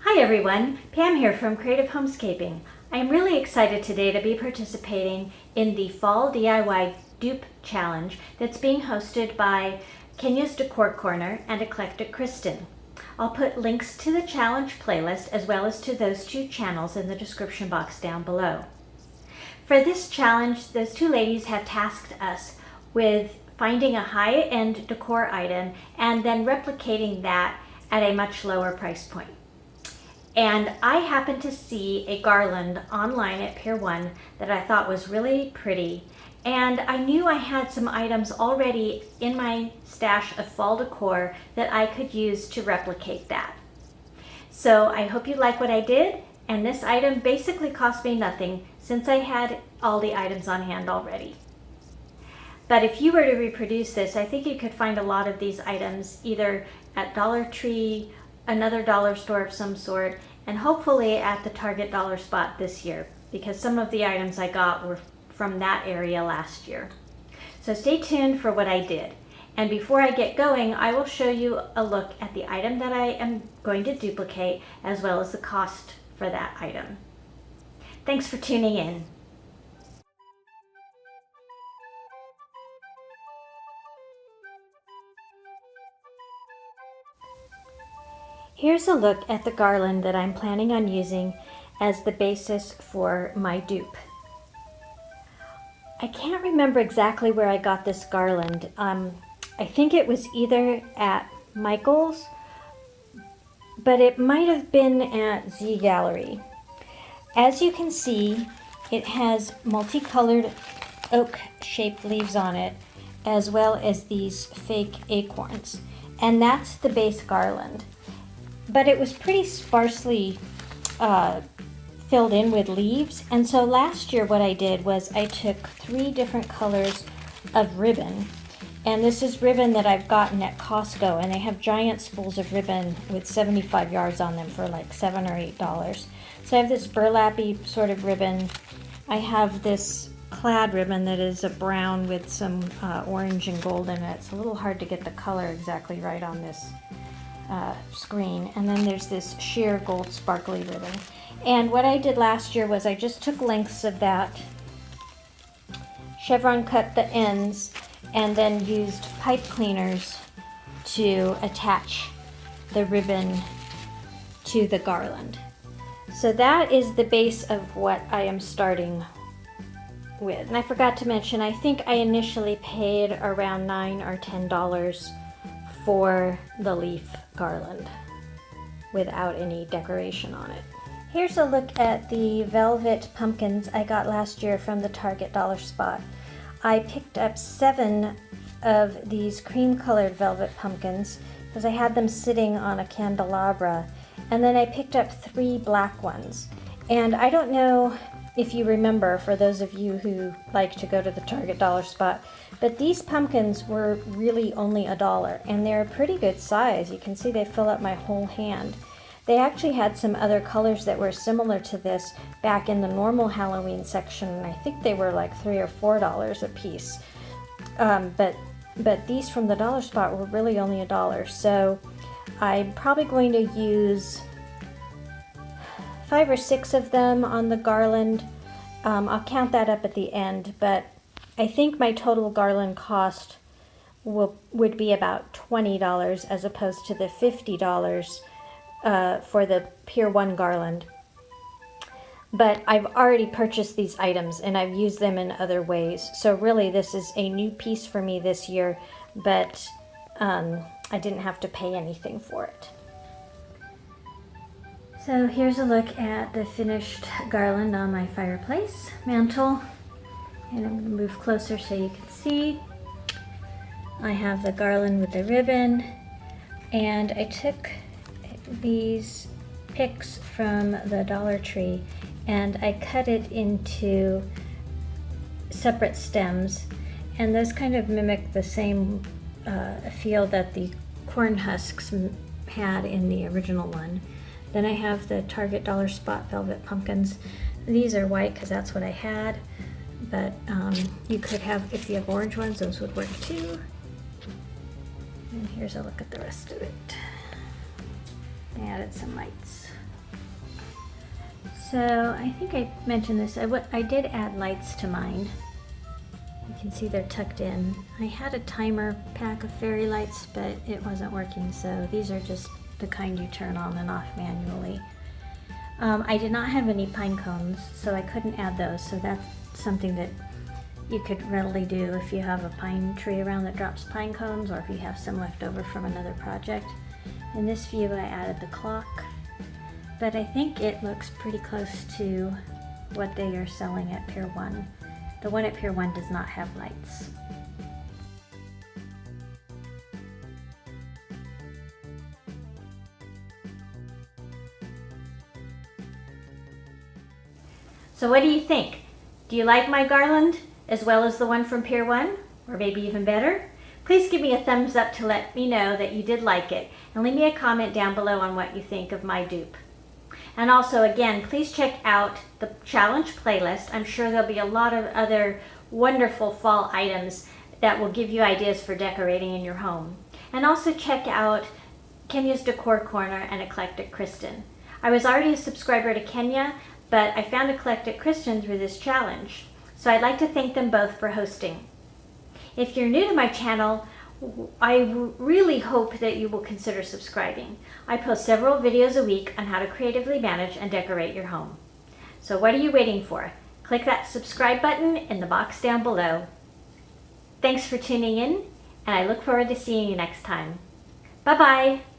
Hi everyone, Pam here from Creative Homescaping. I am really excited today to be participating in the Fall DIY Dupe Challenge that's being hosted by Kenya's Decor Corner and Eclectic Kristen. I'll put links to the challenge playlist as well as to those two channels in the description box down below. For this challenge, those two ladies have tasked us with finding a high-end decor item and then replicating that at a much lower price point. And I happened to see a garland online at Pier 1 that I thought was really pretty. And I knew I had some items already in my stash of fall decor that I could use to replicate that. So I hope you like what I did. And this item basically cost me nothing since I had all the items on hand already. But if you were to reproduce this, I think you could find a lot of these items either at Dollar Tree, another dollar store of some sort, and hopefully at the Target dollar spot this year, because some of the items I got were from that area last year. So stay tuned for what I did. And before I get going, I will show you a look at the item that I am going to duplicate, as well as the cost for that item. Thanks for tuning in. Here's a look at the garland that I'm planning on using as the basis for my dupe. I can't remember exactly where I got this garland. I think it was either at Michael's, but it might have been at Z Gallery. As you can see, it has multicolored oak-shaped leaves on it, as well as these fake acorns. And that's the base garland. But it was pretty sparsely filled in with leaves. And so last year what I did was I took 3 different colors of ribbon. And this is ribbon that I've gotten at Costco, and they have giant spools of ribbon with 75 yards on them for like $7 or $8. So I have this burlappy sort of ribbon. I have this plaid ribbon that is a brown with some orange and gold in it. It's a little hard to get the color exactly right on this screen. And then there's this sheer gold sparkly ribbon. And what I did last year was I just took lengths of that, chevron cut the ends, and then used pipe cleaners to attach the ribbon to the garland. So that is the base of what I am starting with. And I forgot to mention, I think I initially paid around $9 or $10 for the leaf garland without any decoration on it. Here's a look at the velvet pumpkins I got last year from the Target dollar spot. I picked up 7 of these cream colored velvet pumpkins because I had them sitting on a candelabra, and then I picked up 3 black ones. And I don't know if you remember, for those of you who like to go to the Target dollar spot, but these pumpkins were really only $1, and they're a pretty good size. You can see they fill up my whole hand. They actually had some other colors that were similar to this back in the normal Halloween section, and I think they were like $3 or $4 a piece. But these from the dollar spot were really only $1. So I'm probably going to use 5 or 6 of them on the garland. I'll count that up at the end, but I think my total garland cost would be about $20 as opposed to the $50 for the Pier 1 garland. But I've already purchased these items and I've used them in other ways. So really this is a new piece for me this year, but I didn't have to pay anything for it. So here's a look at the finished garland on my fireplace mantle. And I'm going to move closer so you can see. I have the garland with the ribbon, and I took these picks from the Dollar Tree and I cut it into separate stems, and those kind of mimic the same feel that the corn husks had in the original one. Then I have the Target dollar spot velvet pumpkins. These are white because that's what I had, but you could have, if you have orange ones, those would work too. And here's a look at the rest of it. I added some lights. So I think I mentioned this. I did add lights to mine. You can see they're tucked in. I had a timer pack of fairy lights, but it wasn't working, so these are just the kind you turn on and off manually. I did not have any pine cones, so I couldn't add those, so that's something that you could readily do if you have a pine tree around that drops pine cones, or if you have some left over from another project. In this view I added the clock, but I think it looks pretty close to what they are selling at Pier 1. The one at Pier 1 does not have lights. So what do you think? Do you like my garland as well as the one from Pier 1? Or maybe even better? Please give me a thumbs up to let me know that you did like it, and leave me a comment down below on what you think of my dupe. And also, again, please check out the challenge playlist. I'm sure there'll be a lot of other wonderful fall items that will give you ideas for decorating in your home. And also check out Kenya's Decor Corner and Eclectic Kristen. I was already a subscriber to Kenya, but I found Eclectic Kristen through this challenge. So I'd like to thank them both for hosting. If you're new to my channel, I really hope that you will consider subscribing. I post several videos a week on how to creatively manage and decorate your home. So what are you waiting for? Click that subscribe button in the box down below. Thanks for tuning in, and I look forward to seeing you next time. Bye-bye.